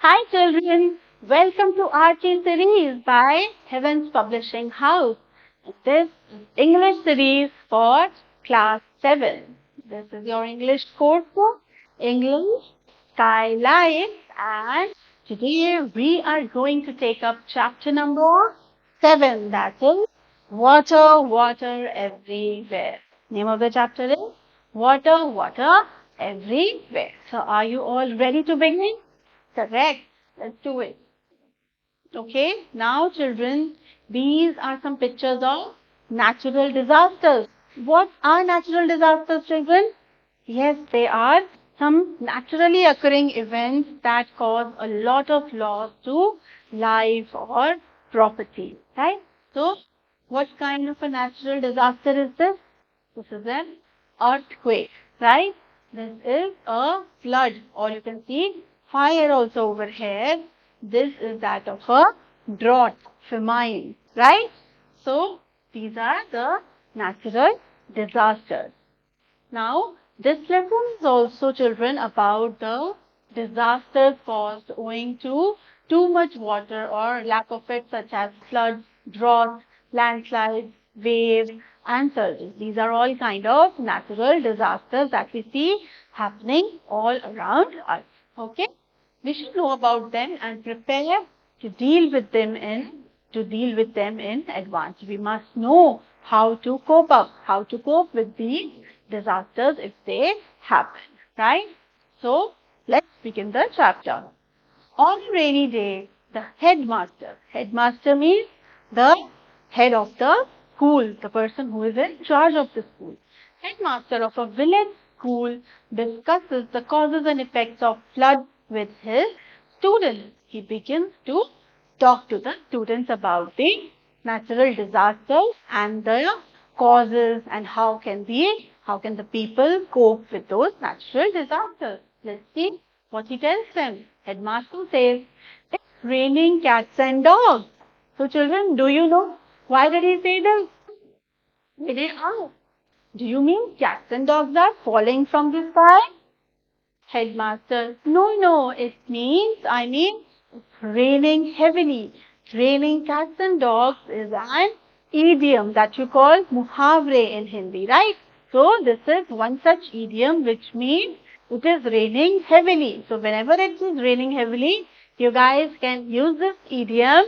Hi children, welcome to Aarchi series by Heavens Publishing House. This is English series for class 7. This is your English course book, English Skylights, and today we are going to take up chapter number 7, that is Water, Water Everywhere. Name of the chapter is Water, Water Everywhere. So are you all ready to begin? Correct. Let's do it. Okay. Now, children, these are some pictures of natural disasters. What are natural disasters, children? Yes, they are some naturally occurring events that cause a lot of loss to life or property. Right? So, what kind of a natural disaster is this? This is an earthquake, right? This is a flood, or you can see fire also over here. This is that of a drought, famine, right? So, these are the natural disasters. Now, this lesson is also, children, about the disasters caused owing to too much water or lack of it, such as floods, droughts, landslides, waves, and surges. These are all kind of natural disasters that we see happening all around us. Okay? We should know about them and prepare to deal with them in advance. We must know how to cope with these disasters if they happen, right? So, let's begin the chapter. On a rainy day, the headmaster means the head of the school, the person who is in charge of the school. Headmaster of a village school discusses the causes and effects of flood with his students. He begins to talk to the students about the natural disasters and the causes and how can the people cope with those natural disasters. Let's see what he tells them. Headmaster says, it's raining cats and dogs. So children, do you know why did he say this? They did ask. Do you mean cats and dogs are falling from the sky? Headmaster, no, I mean, it's raining heavily. Raining cats and dogs is an idiom that you call muhavre in Hindi, right? So, this is one such idiom which means it is raining heavily. So, whenever it is raining heavily, you guys can use this idiom.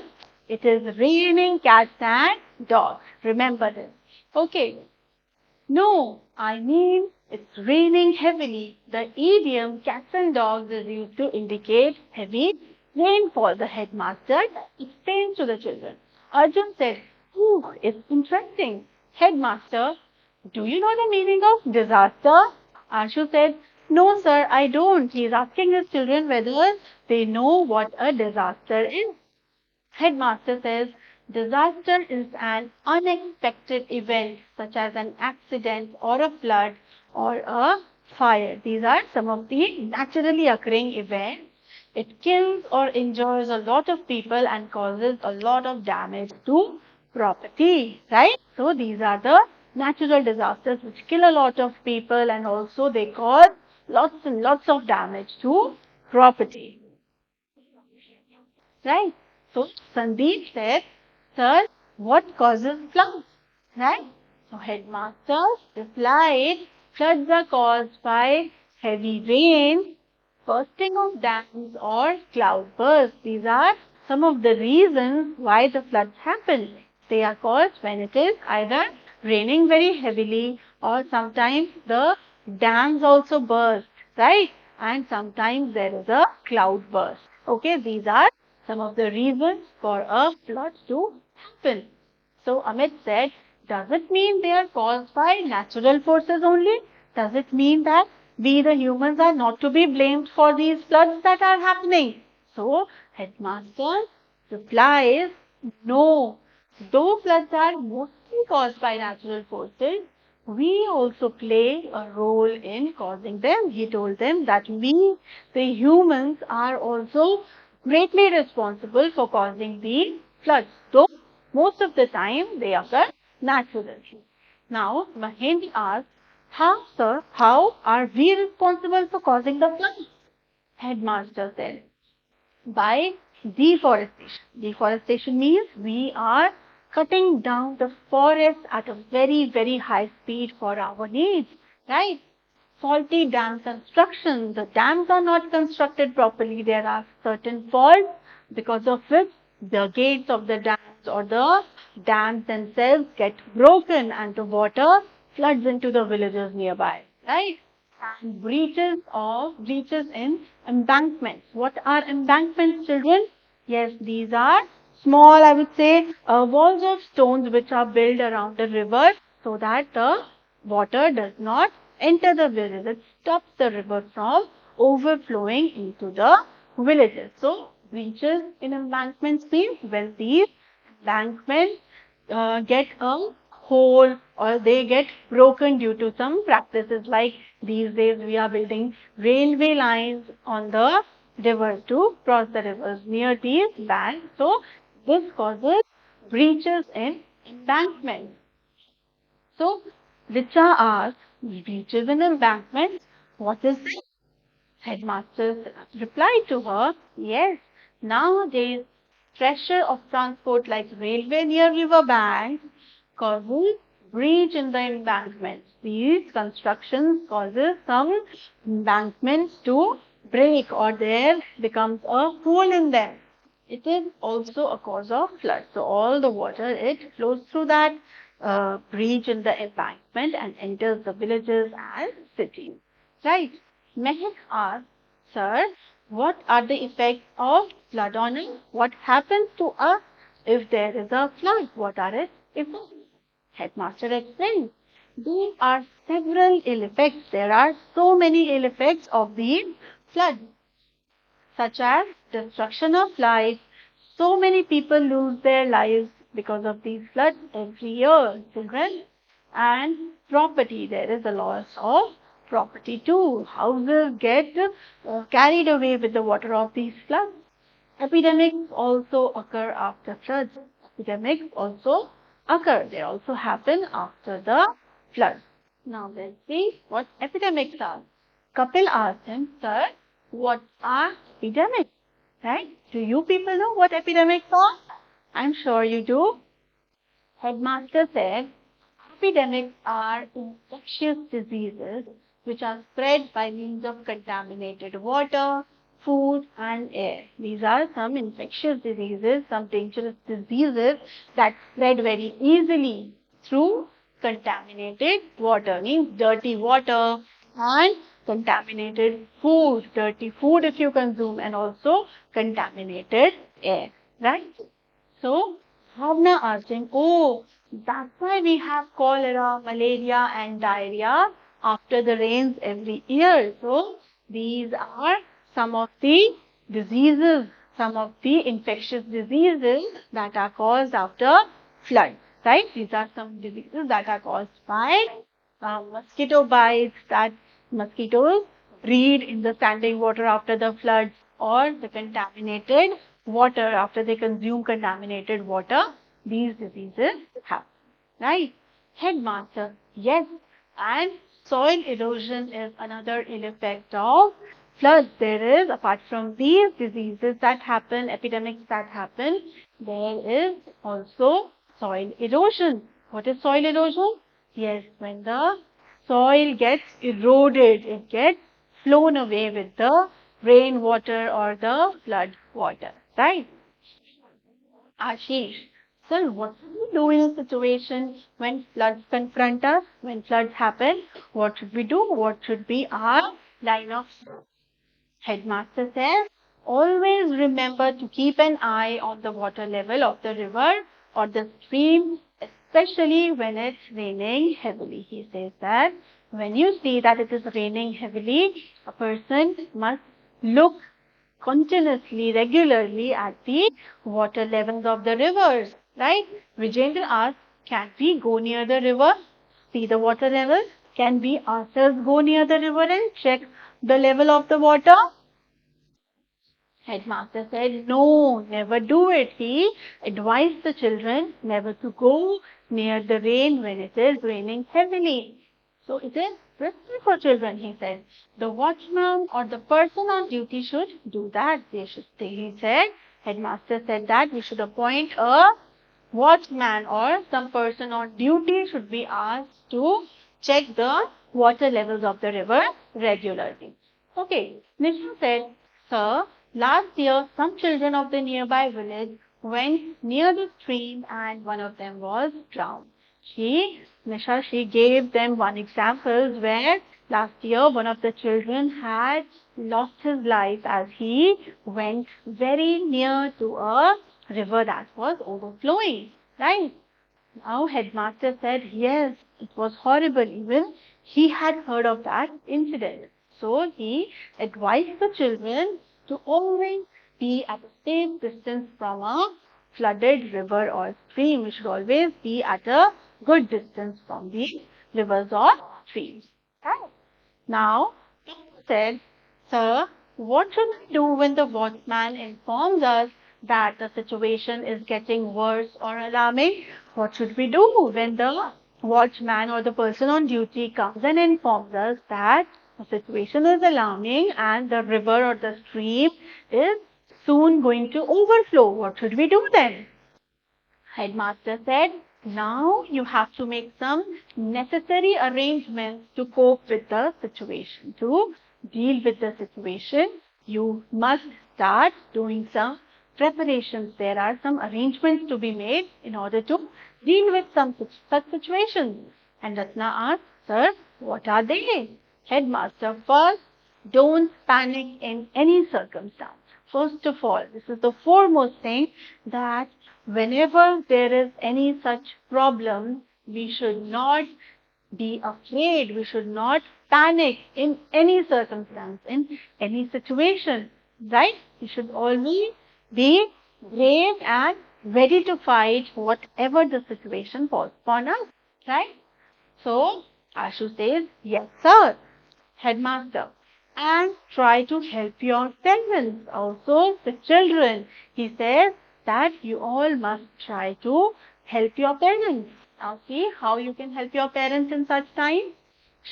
It is raining cats and dogs. Remember this. Okay. No, I mean it's raining heavily. The idiom cats and dogs is used to indicate heavy rainfall. The headmaster explains to the children. Arjun said, "Ooh, it's interesting. Headmaster, do you know the meaning of disaster?" Arshu said, "No, sir, I don't." He is asking his children whether they know what a disaster is. Headmaster says, disaster is an unexpected event such as an accident or a flood or a fire. These are some of the naturally occurring events. It kills or injures a lot of people and causes a lot of damage to property, right? So these are the natural disasters which kill a lot of people and also they cause lots and lots of damage to property. Right? So Sandeep said, sir, what causes floods? Right? So headmaster replied, floods are caused by heavy rain, bursting of dams or cloudbursts. These are some of the reasons why the floods happen. They are caused when it is either raining very heavily or sometimes the dams also burst, right? And sometimes there is a cloudburst. Okay, these are some of the reasons for a flood to happen. So Amit said, does it mean they are caused by natural forces only? Does it mean that we the humans are not to be blamed for these floods that are happening? So headmaster replies, no. Though floods are mostly caused by natural forces, we also play a role in causing them. He told them that we, the humans, are also greatly responsible for causing the floods, though most of the time they occur naturally. Now, Mahendra asked, how, sir, how are we responsible for causing the floods? Headmaster said, by deforestation. Deforestation means we are cutting down the forest at a very, very high speed for our needs, right? Faulty dam construction. The dams are not constructed properly. There are certain faults because of which the gates of the dams or the dams themselves get broken and the water floods into the villages nearby, right? And breaches in embankments. What are embankments, children? Yes, these are small, I would say, walls of stones which are built around the river so that the water does not enter the villages. It stops the river from overflowing into the villages. So, breaches in embankments means when these embankments get a hole or they get broken due to some practices, like these days we are building railway lines on the rivers to cross the rivers near these banks. So, this causes breaches in embankments. So, Richa asks, breaches in embankments, what is this? Headmaster replied to her, yes, nowadays pressure of transport like railway near river banks causes breach in the embankments. These constructions causes some embankments to break or there becomes a hole in them. It is also a cause of flood. So all the water, it flows through that breach in the embankment and enters the villages and cities. Right? Mehak asks, sir, what are the effects of flood on us? What happens to us if there is a flood? What are its effects? Headmaster explains. There are several ill effects. There are so many ill effects of the flood, such as destruction of life. So many people lose their lives because of these floods every year, children. And property, there is a loss of property too. Houses get carried away with the water of these floods. Epidemics also occur after floods. Epidemics also occur. They also happen after the floods. Now let's see what epidemics are. Kapil asked him, sir, what are epidemics? Right? Do you people know what epidemics are? I'm sure you do. Headmaster said, epidemics are infectious diseases which are spread by means of contaminated water, food and air. These are some infectious diseases, some dangerous diseases that spread very easily through contaminated water, means dirty water and contaminated food, dirty food if you consume, and also contaminated air, right? So, Bhavna asked him, oh, that's why we have cholera, malaria and diarrhea after the rains every year. So, these are some of the diseases, some of the infectious diseases that are caused after flood, right? These are some diseases that are caused by mosquito bites, that mosquitoes breed in the standing water after the floods, or the contaminated water after they consume contaminated water. These diseases happen, right? Headmaster, yes, and soil erosion is another ill effect of floods. There is, apart from these diseases that happen, epidemics that happen, there is also soil erosion. What is soil erosion? Yes, when the soil gets eroded, it gets flown away with the rainwater or the flood water, right? Ashish, sir, what should we do in a situation when floods confront us, when floods happen? What should we do? What should be our line of thought? Headmaster says, always remember to keep an eye on the water level of the river or the stream, especially when it's raining heavily. He says that when you see that it is raining heavily, a person must look continuously, regularly at the water levels of the rivers, right? Vijendra asks, can we go near the river, see the water level? Can we ourselves go near the river and check the level of the water? Headmaster said, no, never do it. He advised the children never to go near the rain when it is raining heavily. So it is risky for children, he said. The watchman or the person on duty should do that. He said, headmaster said that we should appoint a watchman or some person on duty should be asked to check the water levels of the river regularly. Okay, Nisha said, sir, last year some children of the nearby village went near the stream and one of them was drowned. Nisha, she gave them one example where last year one of the children had lost his life as he went very near to a river that was overflowing, right? Now headmaster said, yes, it was horrible. Even he had heard of that incident. So he advised the children to always be at a safe distance from a flooded river or stream. We should always be at a good distance from the rivers or streams. Right? Now, he said, sir, what should we do when the watchman informs us that the situation is getting worse or alarming? What should we do when the watchman or the person on duty comes and informs us that the situation is alarming and the river or the stream is soon going to overflow? What should we do then? Headmaster said, now you have to make some necessary arrangements to cope with the situation. To deal with the situation, you must start doing some preparations. There are some arrangements to be made in order to deal with some such situations. And Ratna asked, sir, what are they? Headmaster, first, don't panic in any circumstance. First of all, this is the foremost thing, that whenever there is any such problem, we should not be afraid. We should not panic in any circumstance, in any situation, right? We should always be brave and ready to fight whatever the situation falls upon us, right? So, Ashu says, yes, sir, headmaster. And try to help your parents, also the children. He says that you all must try to help your parents. Now see how you can help your parents in such times.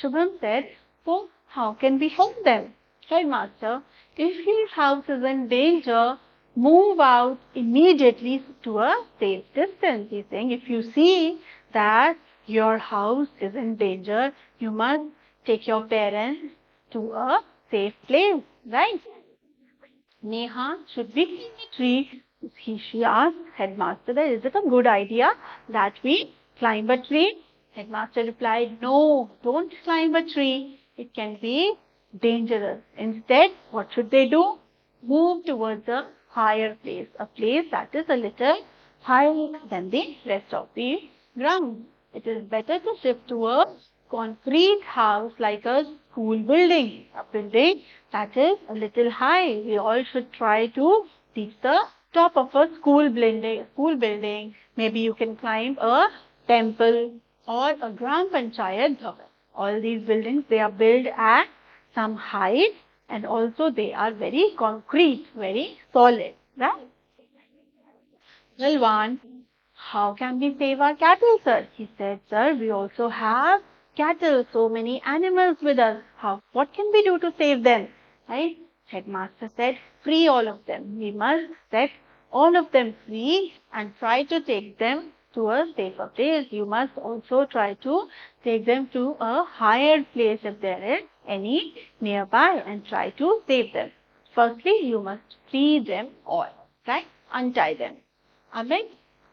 Shubham said, so how can we help them? Headmaster, if his house is in danger, move out immediately to a safe distance. He's saying if you see that your house is in danger, you must take your parents to a safe place, right? Neha, should we climb a tree? She asked headmaster that is it a good idea that we climb a tree? Headmaster replied, no, don't climb a tree. It can be dangerous. Instead, what should they do? Move towards a higher place, a place that is a little higher than the rest of the ground. It is better to shift to a concrete house like a school building, a building that is a little high. We all should try to reach the top of a school building. Maybe you can climb a temple or a Gram Panchayat Bhavan. All these buildings, they are built at some height and also they are very concrete, very solid, right? Balwan, how can we save our cattle, sir? He said, sir, we also have cattle, so many animals with us. What can we do to save them? Right? Headmaster said, free all of them. We must set all of them free and try to take them to a safer place. You must also try to take them to a higher place if there is any nearby and try to save them. Firstly, you must free them all, right? Untie them. Amit,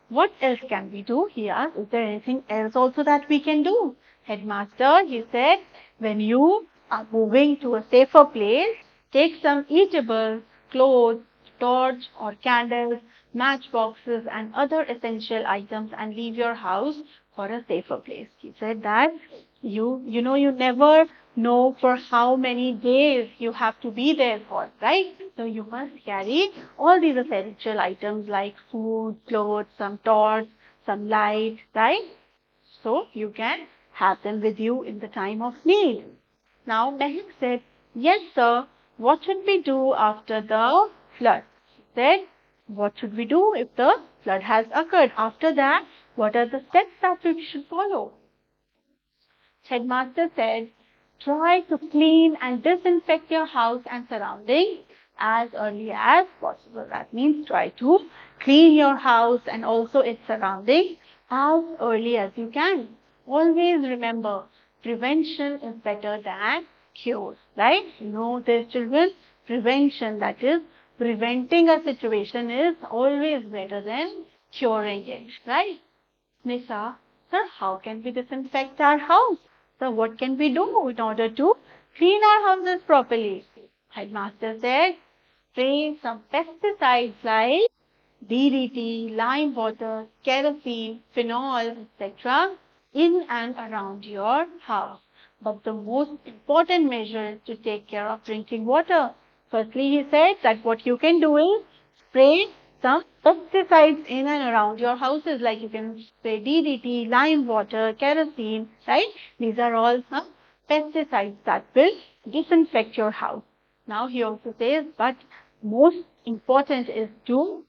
what else can we do? He asked, is there anything else also that we can do? Headmaster, he said, when you are moving to a safer place, take some eatables, clothes, torch or candles, matchboxes and other essential items and leave your house for a safer place. He said that you never know for how many days you have to be there for, right? So you must carry all these essential items like food, clothes, some torch, some light, right? So you can have them with you in the time of need. Now Mehak said, yes sir, what should we do after the flood? He said, what should we do if the flood has occurred? After that, what are the steps that we should follow? Headmaster said, try to clean and disinfect your house and surroundings as early as possible. That means try to clean your house and also its surroundings as early as you can. Always remember, prevention is better than cure, right? Know this, children. Prevention, that is, preventing a situation is always better than curing it, right? Nisa, sir, how can we disinfect our house? So what can we do in order to clean our houses properly? Headmaster said, spray some pesticides like DDT, lime water, kerosene, phenol, etc. in and around your house. But the most important measure is to take care of drinking water. Firstly, he said that what you can do is spray some pesticides in and around your houses, like you can spray DDT, lime water, kerosene, right? These are all some pesticides that will disinfect your house. Now he also says, but most important is to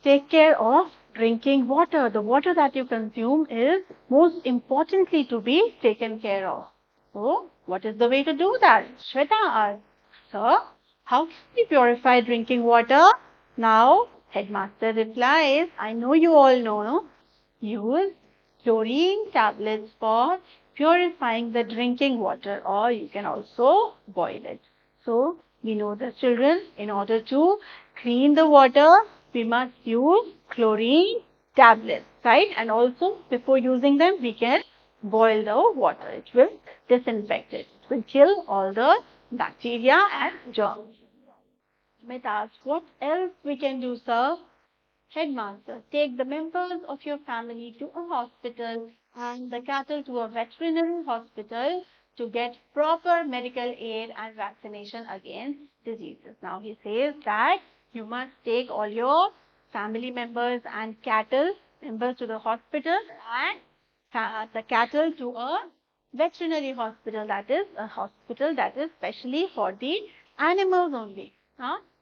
take care of drinking water. The water that you consume is most importantly to be taken care of. So, what is the way to do that? Shweta asked, sir, how can we purify drinking water? Now, headmaster replies, I know you all know, no? Use chlorine tablets for purifying the drinking water, or you can also boil it. So, we know the children, in order to clean the water, we must use chlorine tablets, right? And also, before using them, we can boil the water. It will disinfect it. It will kill all the bacteria and germs. Amit asked, what else we can do, sir? Headmaster, take the members of your family to a hospital and the cattle to a veterinary hospital to get proper medical aid and vaccination against diseases. Now he says that you must take all your family members and cattle members to the hospital and the cattle to a veterinary hospital, that is a hospital that is specially for the animals only,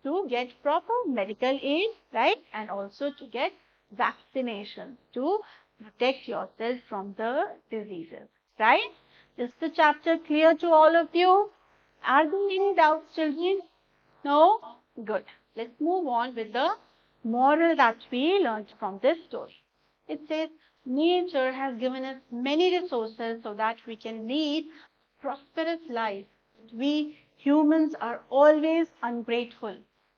to get proper medical aid, right, and also to get vaccination to protect yourself from the diseases, right? Is the chapter clear to all of you? Are there any doubts, children? No? Good. Let's move on with the moral that we learned from this story. It says, nature has given us many resources so that we can lead prosperous life. We humans are always ungrateful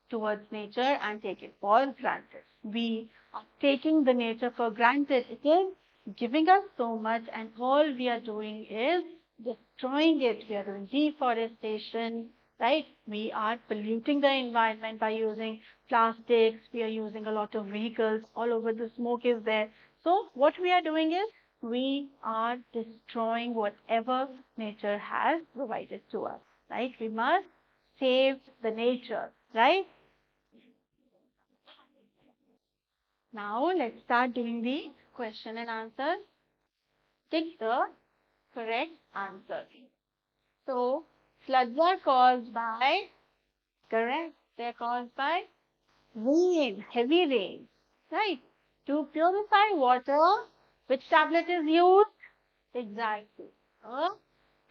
towards nature and take it for granted. We are taking the nature for granted. It is giving us so much, and all we are doing is destroying it. We are doing deforestation, right? We are polluting the environment by using plastics. We are using a lot of vehicles. All over the smoke is there. So what we are doing is we are destroying whatever nature has provided to us, right? We must save the nature, right? Now let's start doing the question and answer. Tick the correct answer. So floods are caused by, correct, they're caused by rain, heavy rain, right? To purify water, which tablet is used? Exactly. A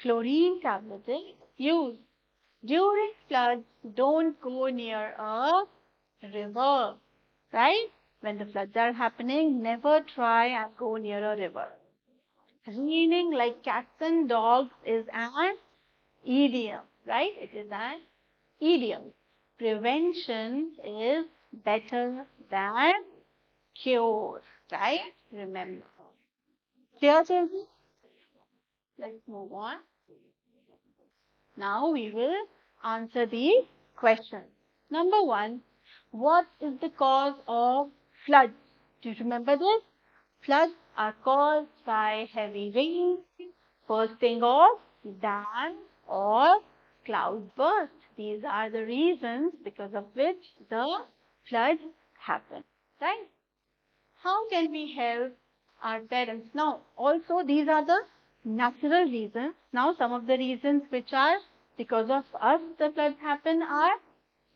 chlorine tablet is used. During floods, don't go near a river, right? When the floods are happening, never try and go near a river. Raining like cats and dogs is an idiom, right? It is an idiom. Prevention is better than cure, right? Remember. Clear, children? Let's move on. Now we will answer the questions. Number one, what is the cause of floods? Do you remember this? Floods are caused by heavy rain, bursting of dams or cloudburst. These are the reasons because of which the floods happen, right? How can we help our parents? Now, also these are the natural reasons. Now, some of the reasons which are because of us the floods happen are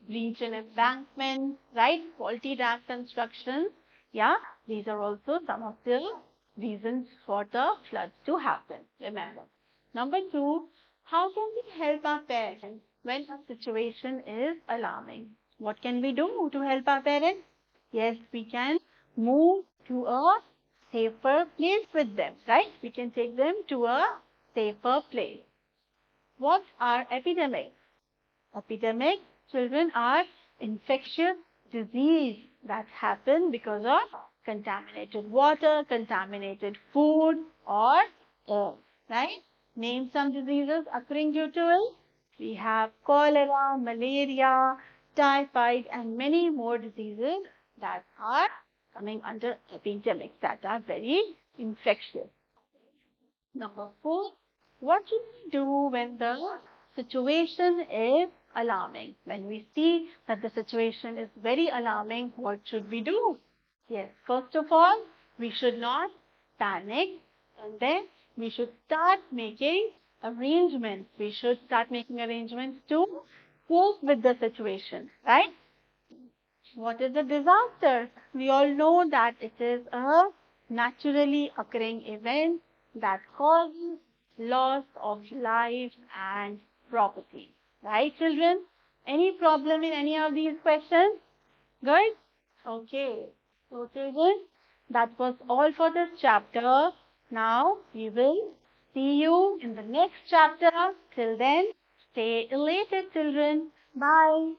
breach in embankments, right? Faulty dam construction. Yeah, these are also some of the reasons for the floods to happen. Remember. Number two, How can we help our parents when a situation is alarming? What can we do to help our parents? Yes, we can move to a safer place with them, right? We can take them to a safer place. What are epidemics? Epidemics, children, are infectious disease that happen because of contaminated water, contaminated food, or air, right? Name some diseases occurring due to it. We have cholera, malaria, typhoid, and many more diseases that are coming under epidemics that are very infectious. Number 4, what should we do when the situation is alarming? When we see that the situation is very alarming, what should we do? Yes, first of all, we should not panic, and then we should start making arrangements. We should start making arrangements to cope with the situation, right? What is a disaster? We all know that it is a naturally occurring event that causes loss of life and property. Right, children? Any problem in any of these questions? Good? Okay. So, children, that was all for this chapter. Now, we will see you in the next chapter. Till then, stay elated, children. Bye.